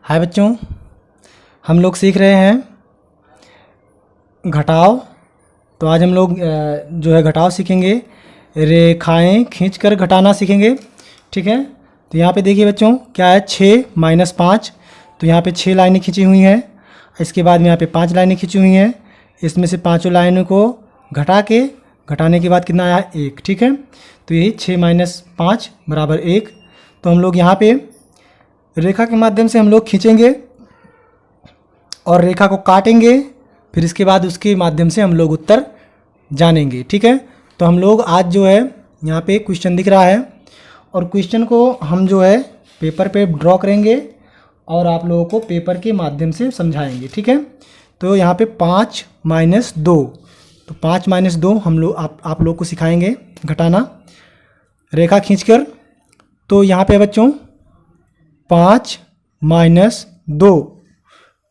हाय बच्चों, हम लोग सीख रहे हैं घटाव। तो आज हम लोग जो है घटाव सीखेंगे, रेखाएं खींचकर घटाना सीखेंगे। ठीक है, तो यहाँ पे देखिए बच्चों क्या है, 6 - 5। तो यहाँ पे 6 लाइनें खींची हुई हैं। इसके बाद में यहाँ पे 5 लाइनें खींची हुई हैं। इसमें से पाँचों लाइनों को घटाने के बाद कितना आया, 1। ठीक है, तो यही 6 - 5 = 1। तो हम लोग यहाँ पे रेखा के माध्यम से हम लोग खींचेंगे और रेखा को काटेंगे, फिर इसके बाद उसके माध्यम से हम लोग उत्तर जानेंगे। ठीक है, तो हम लोग आज जो है यहाँ पे क्वेश्चन दिख रहा है और क्वेश्चन को हम जो है पेपर पे ड्रॉ करेंगे और आप लोगों को पेपर के माध्यम से समझाएंगे। ठीक है, तो यहाँ पे 5 - 2, तो 5 - 2 हम लोग आप लोग को सिखाएंगे घटाना रेखा खींचकर। तो यहाँ पे बच्चों 5 - 2,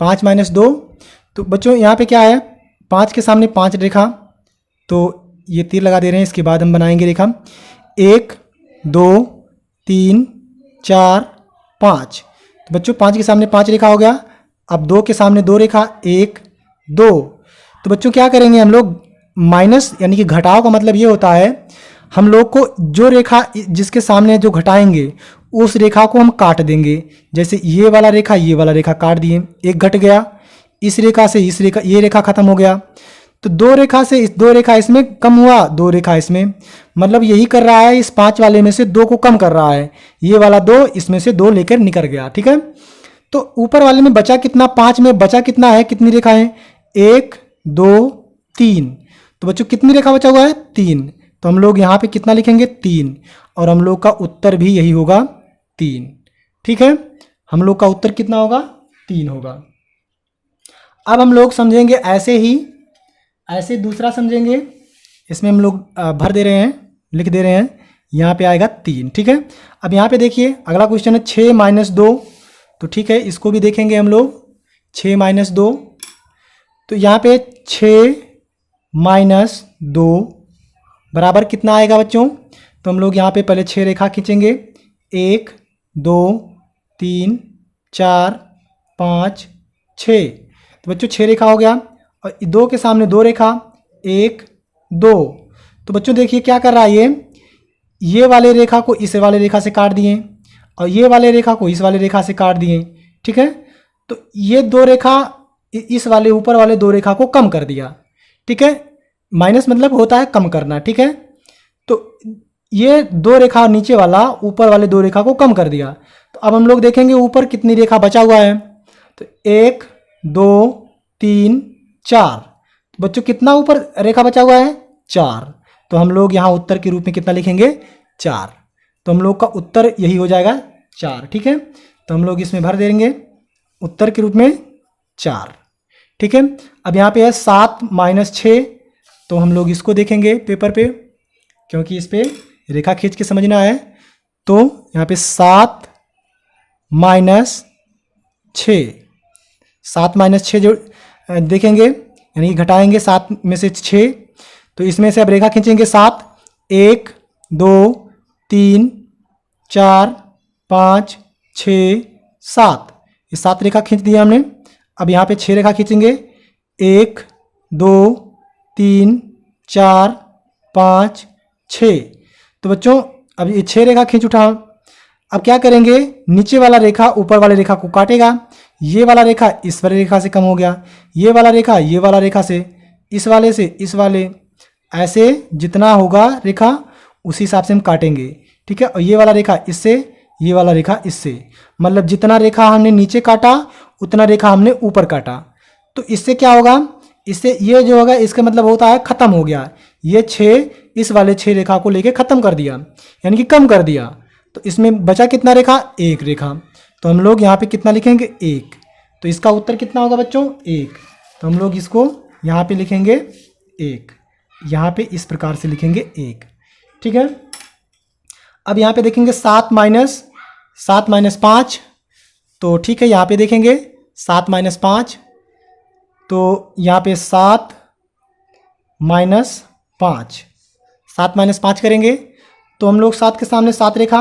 5 - 2। तो बच्चों यहाँ पे क्या है, 5 के सामने 5 रेखा, तो ये तीर लगा दे रहे हैं। इसके बाद हम बनाएंगे रेखा 1 2 3 4 5। तो बच्चों 5 के सामने 5 रेखा हो गया। अब 2 के सामने 2 रेखा, 1 2। तो बच्चों क्या करेंगे हम लोग, माइनस यानी कि घटाव का मतलब ये होता है हम लोग को जो रेखा जिसके सामने जो घटाएंगे उस रेखा को हम काट देंगे। जैसे ये वाला रेखा काट दिए, एक घट गया। इस रेखा से इस रेखा, ये रेखा खत्म हो गया। तो 2 रेखा से 2 रेखा इसमें कम हुआ, 2 रेखा इसमें, मतलब यही कर रहा है, इस 5 वाले में से 2 को कम कर रहा है। ये वाला 2 इसमें से 2 लेकर निकल गया। ठीक है, तो ऊपर वाले में बचा कितना, 5 में बचा कितना है, कितनी रेखा है, 1 2 3। तो बच्चों कितनी रेखा बचा हुआ है, 3। तो हम लोग यहाँ पे कितना लिखेंगे, 3, और हम लोग का उत्तर भी यही होगा, 3। ठीक है, हम लोग का उत्तर कितना होगा, 3 होगा। अब हम लोग समझेंगे ऐसे दूसरा समझेंगे। इसमें हम लोग भर दे रहे हैं, लिख दे रहे हैं, यहाँ पे आएगा 3। ठीक है, अब यहाँ पे देखिए अगला क्वेश्चन है 6 - 2। तो ठीक है, इसको भी देखेंगे हम लोग, 6 - 2। तो यहाँ पे 6 - 2 बराबर कितना आएगा बच्चों। तो हम लोग यहाँ पे पहले 6 रेखा खींचेंगे, 1 2 3 4 5 6। तो बच्चों 6 रेखा हो गया और 2 के सामने 2 रेखा, 1 2। तो बच्चों देखिए क्या कर रहा है, ये वाले रेखा को इस वाले रेखा से काट दिए और ये वाले रेखा को इस वाले रेखा से काट दिए। ठीक है, तो ये 2 रेखा इस वाले ऊपर वाले 2 रेखा को कम कर दिया। ठीक है, माइनस मतलब होता है कम करना। ठीक है, तो ये 2 रेखा नीचे वाला ऊपर वाले 2 रेखा को कम कर दिया। तो अब हम लोग देखेंगे ऊपर कितनी रेखा बचा हुआ है। तो 1 2 3 4। बच्चों कितना ऊपर रेखा बचा हुआ है, 4। तो हम लोग यहाँ उत्तर के रूप में कितना लिखेंगे, 4। तो हम लोग का उत्तर यही हो जाएगा, 4। ठीक है, तो हम लोग इसमें भर देंगे उत्तर के रूप में 4। ठीक है, अब यहाँ पे है 7 - 6। तो हम लोग इसको देखेंगे पेपर पे, क्योंकि इस पे रेखा खींच के समझना है। तो यहाँ पे 7 - 6, 7 - 6 जो देखेंगे यानी घटाएंगे 7 में से 6। तो इसमें से अब रेखा खींचेंगे 7, 1 2 3 4 5 6 7। ये 7 रेखा खींच दिया हमने। अब यहाँ पे 6 रेखा खींचेंगे, 1 2 3 4 5 6। तो बच्चों अब ये 6 रेखा खींच उठा। अब क्या करेंगे, नीचे वाला रेखा ऊपर वाले रेखा को काटेगा। ये वाला रेखा इस वाले रेखा से कम हो गया, ये वाला रेखा ये वाला रेखा से, इस वाले से इस वाले, ऐसे जितना होगा रेखा उसी हिसाब से हम काटेंगे। ठीक है, और ये वाला रेखा इससे, ये वाला रेखा इससे, मतलब जितना रेखा हमने नीचे काटा उतना रेखा हमने ऊपर काटा। तो इससे क्या होगा, इससे ये जो होगा इसका मतलब होता है ख़त्म हो गया। ये 6 इस वाले 6 रेखा को लेके ख़त्म कर दिया, यानी कि कम कर दिया। तो इसमें बचा कितना रेखा, 1 रेखा। तो हम लोग यहाँ पे कितना लिखेंगे, 1। तो इसका उत्तर कितना होगा बच्चों, 1। तो हम लोग इसको यहाँ पे लिखेंगे 1, यहाँ पे इस प्रकार से लिखेंगे 1। ठीक है, अब यहाँ पे देखेंगे 7 - 5। तो ठीक है, यहाँ पे देखेंगे 7 - 5। तो यहाँ पे 7 - 5, 7 - 5 करेंगे तो हम लोग 7 के सामने 7 रेखा,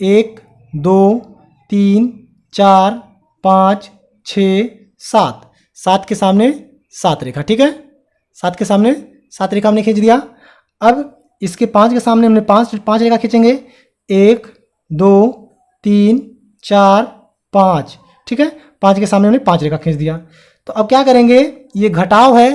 1 2 3 4 5, 6, 7, 7 के सामने 7 रेखा, ठीक है। 7 के सामने 7 रेखा हमने खींच दिया। अब इसके 5 के सामने हमने 5 रेखा खींचेंगे। 1, 2, 3, 4, 5, ठीक है। 5 के सामने हमने 5 रेखा खींच दिया। तो अब क्या करेंगे, ये घटाव है।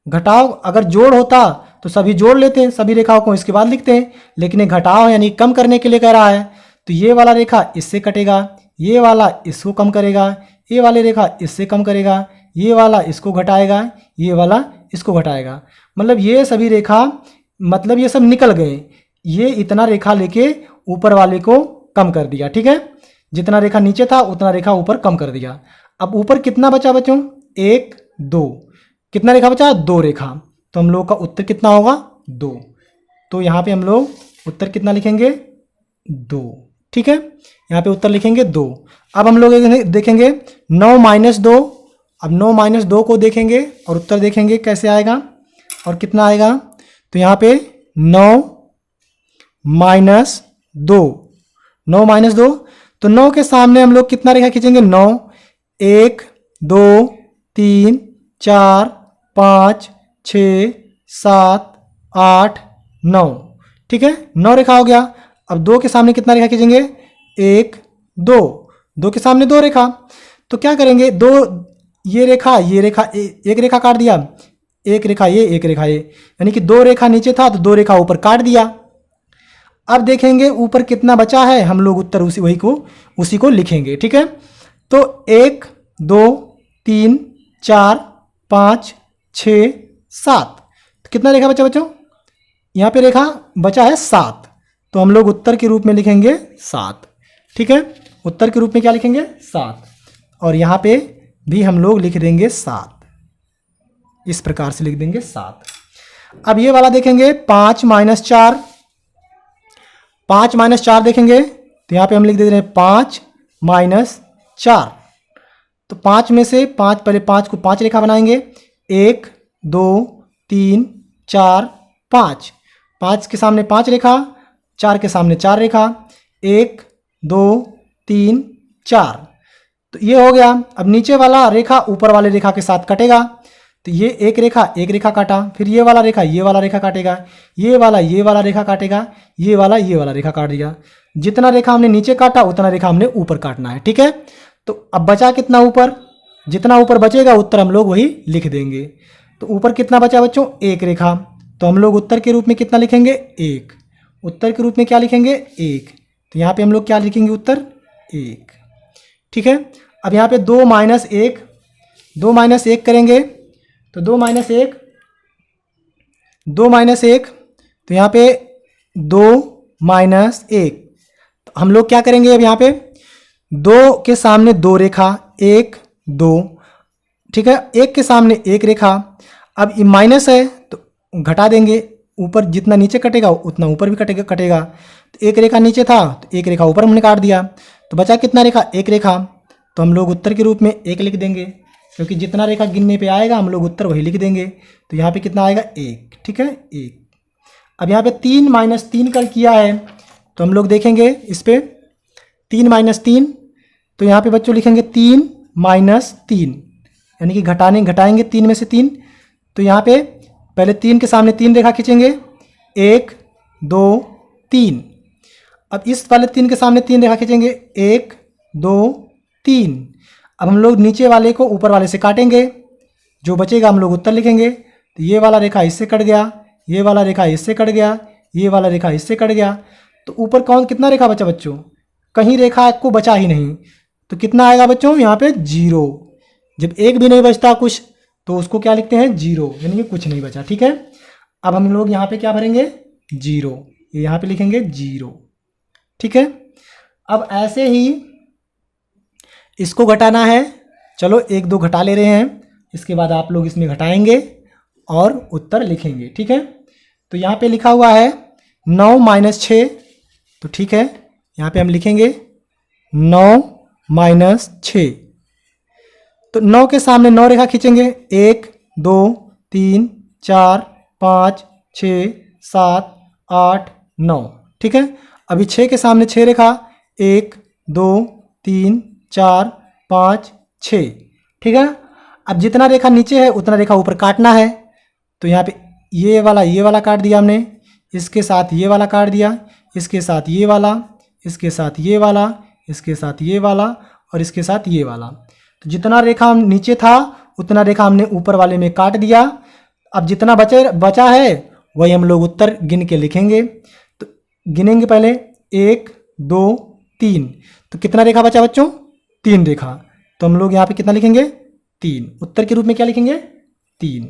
घटाव अगर जोड़ होता तो सभी जोड़ लेते हैं, सभी रेखाओं को इसके बाद लिखते हैं, लेकिन ये घटाव यानी कम करने के लिए कह रहा है। तो ये वाला रेखा इससे कटेगा, ये वाला इसको कम करेगा, ये वाली रेखा इससे कम करेगा, ये वाला इसको घटाएगा, ये वाला इसको घटाएगा। मतलब ये सभी रेखा, मतलब ये सब निकल गए। ये इतना रेखा लेके ऊपर वाले को कम कर दिया, ठीक है। जितना रेखा नीचे था उतना रेखा ऊपर कम कर दिया। अब ऊपर कितना बचा बच्चों, 1, 2, कितना रेखा बचा, 2 रेखा। तो हम लोग का उत्तर कितना होगा, 2। तो यहाँ पे हम लोग उत्तर कितना लिखेंगे, 2, ठीक है। यहाँ पे उत्तर लिखेंगे 2। अब हम लोग देखेंगे 9 - 2। अब 9 - 2 को देखेंगे और उत्तर देखेंगे कैसे आएगा और कितना आएगा। तो यहाँ पे 9 - 2, 9 - 2, तो 9 के सामने हम लोग कितना रेखा खींचेंगे, 9, 1, 2, 3, 4, 5, 6, 7, 8, 9, ठीक है। 9 रेखा हो गया। अब 2 के सामने कितना रेखा खींचेंगे, 1, 2, 2 के सामने 2 रेखा। तो क्या करेंगे, 2, ये रेखा एक रेखा काट दिया, एक रेखा ये, एक रेखा ये, यानी कि 2 रेखा नीचे था तो 2 रेखा ऊपर काट दिया। अब देखेंगे ऊपर कितना बचा है, हम लोग उत्तर उसी को लिखेंगे, ठीक है। तो 1, 2, 3, 4, 5, 6, 7, तो कितना रेखा बचा बच्चों, यहाँ पे रेखा बचा है 7। तो हम लोग उत्तर के रूप में लिखेंगे 7, ठीक है। उत्तर के रूप में क्या लिखेंगे, 7। और यहाँ पे भी हम लोग लिख देंगे 7, इस प्रकार से लिख देंगे 7। अब ये वाला देखेंगे 5 - 4, 5 - 4 देखेंगे तो यहाँ पे हम लिख दे रहे हैं 5 - 4। तो 5 में से 5, पहले 5 को 5 रेखा बनाएंगे, 1, 2, 3, 4, 5, 5 के सामने 5 रेखा, 4 के सामने 4 रेखा, 1, 2, 3, 4, तो ये हो गया। अब नीचे वाला रेखा ऊपर वाले रेखा के साथ कटेगा। तो ये एक रेखा काटा, फिर ये वाला रेखा काटेगा, ये वाला रेखा काटेगा, ये वाला रेखा काट दिया। जितना रेखा हमने नीचे काटा उतना रेखा हमने ऊपर काटना है, ठीक है। तो अब बचा कितना ऊपर, जितना ऊपर बचेगा उत्तर हम लोग वही लिख देंगे। तो ऊपर कितना बचा बच्चों, 1 रेखा। तो हम लोग उत्तर के रूप में कितना लिखेंगे, 1। उत्तर के रूप में क्या लिखेंगे, 1। तो यहाँ पे हम लोग क्या लिखेंगे, उत्तर 1, ठीक है। अब यहाँ पे 2 - 1, 2 - 1 करेंगे तो 2 - 1, 2 - 1, तो यहाँ पे 2 - 1, तो हम लोग क्या करेंगे, अब यहाँ पे 2 के सामने 2 रेखा, 1, 2, ठीक है। 1 के सामने 1 रेखा। अब ये माइनस है तो घटा देंगे, ऊपर जितना नीचे कटेगा उतना ऊपर भी कटेगा। तो 1 रेखा नीचे था तो 1 रेखा ऊपर हमने काट दिया। तो बचा कितना रेखा, 1 रेखा। तो हम लोग उत्तर के रूप में 1 लिख देंगे, क्योंकि जितना रेखा गिनने पे आएगा हम लोग उत्तर वही लिख देंगे। तो यहाँ पे कितना आएगा, 1, ठीक है, 1। अब यहाँ पे 3 - 3 कर किया है तो हम लोग देखेंगे इस पे 3 - 3, तो यहाँ पे बच्चों लिखेंगे 3 - 3, यानी कि घटाएंगे 3 में से 3। तो यहाँ पे पहले 3 के सामने 3 रेखा खींचेंगे, 1, 2, 3। अब इस वाले 3 के सामने 3 रेखा खींचेंगे, 1, 2, 3। अब हम लोग नीचे वाले को ऊपर वाले से काटेंगे, जो बचेगा हम लोग उत्तर लिखेंगे। तो ये वाला रेखा इससे कट गया, ये वाला रेखा इससे कट गया, ये वाला रेखा इससे कट गया। तो ऊपर कितना रेखा बचा बच्चों, कहीं रेखा को बचा ही नहीं। तो कितना आएगा बच्चों, यहाँ पे 0। जब एक भी नहीं बचता कुछ तो उसको क्या लिखते हैं, 0, यानी कि कुछ नहीं बचा, ठीक है। अब हम लोग यहाँ पे क्या भरेंगे, 0, ये यहाँ पे लिखेंगे 0, ठीक है। अब ऐसे ही इसको घटाना है, चलो 1, 2 घटा ले रहे हैं, इसके बाद आप लोग इसमें घटाएंगे और उत्तर लिखेंगे, ठीक है। तो यहाँ पे लिखा हुआ है 9 - 6, तो ठीक है, यहाँ पे हम लिखेंगे 9 - 6। तो 9 के सामने 9 रेखा खींचेंगे, 1, 2, 3, 4, 5, 6, 7, 8, 9, ठीक है। अभी 6 के सामने 6 रेखा, 1, 2, 3, 4, 5 6। ठीक है, अब जितना रेखा नीचे है उतना रेखा ऊपर काटना है। तो यहाँ पे ये वाला काट दिया हमने, इसके साथ ये वाला काट दिया, इसके साथ ये वाला, इसके साथ ये वाला, इसके साथ ये वाला और इसके साथ ये वाला। तो जितना रेखा हम नीचे था उतना रेखा हमने ऊपर वाले में काट दिया। अब जितना बचा है वही हम लोग उत्तर गिन के लिखेंगे। तो गिनेंगे पहले 1 2 3। तो कितना रेखा बचा बच्चों? 3 रेखा। तो हम लोग यहाँ पे कितना लिखेंगे? 3। उत्तर के रूप में क्या लिखेंगे? 3।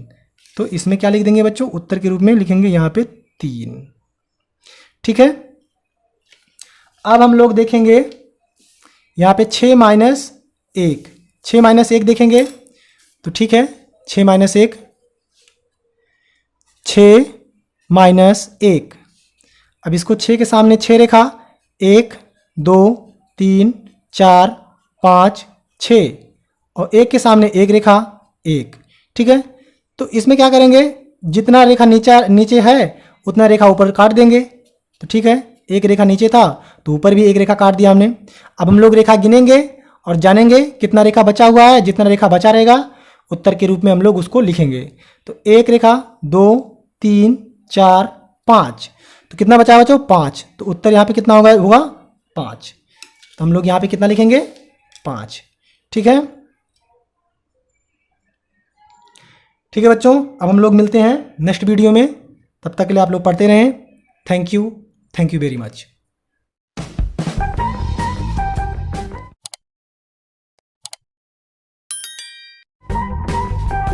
तो इसमें क्या लिख देंगे बच्चों? उत्तर के रूप में लिखेंगे यहाँ पे 3। ठीक है, अब हम लोग देखेंगे यहाँ पे 6 माइनस 1। 6 माइनस 1 देखेंगे तो ठीक है, 6 माइनस 1, 6 माइनस 1। अब इसको 6 के सामने 6 रेखा, 1 2 3 4 5 6 और 1 के सामने 1 रेखा 1। ठीक है, तो इसमें क्या करेंगे? जितना रेखा नीचे है उतना रेखा ऊपर काट देंगे। तो ठीक है, एक रेखा नीचे था तो ऊपर भी एक रेखा काट दिया हमने। अब हम लोग रेखा गिनेंगे और जानेंगे कितना रेखा बचा हुआ है। जितना रेखा बचा रहेगा उत्तर के रूप में हम लोग उसको लिखेंगे। तो 1 रेखा, 2 3 4 5। तो कितना बचा बच्चों? 5। तो उत्तर यहाँ पे कितना होगा? 5। तो हम लोग यहाँ पे कितना लिखेंगे? 5। ठीक है, ठीक है बच्चों, अब हम लोग मिलते हैं नेक्स्ट वीडियो में। तब तक के लिए आप लोग पढ़ते रहें। Thank you very much.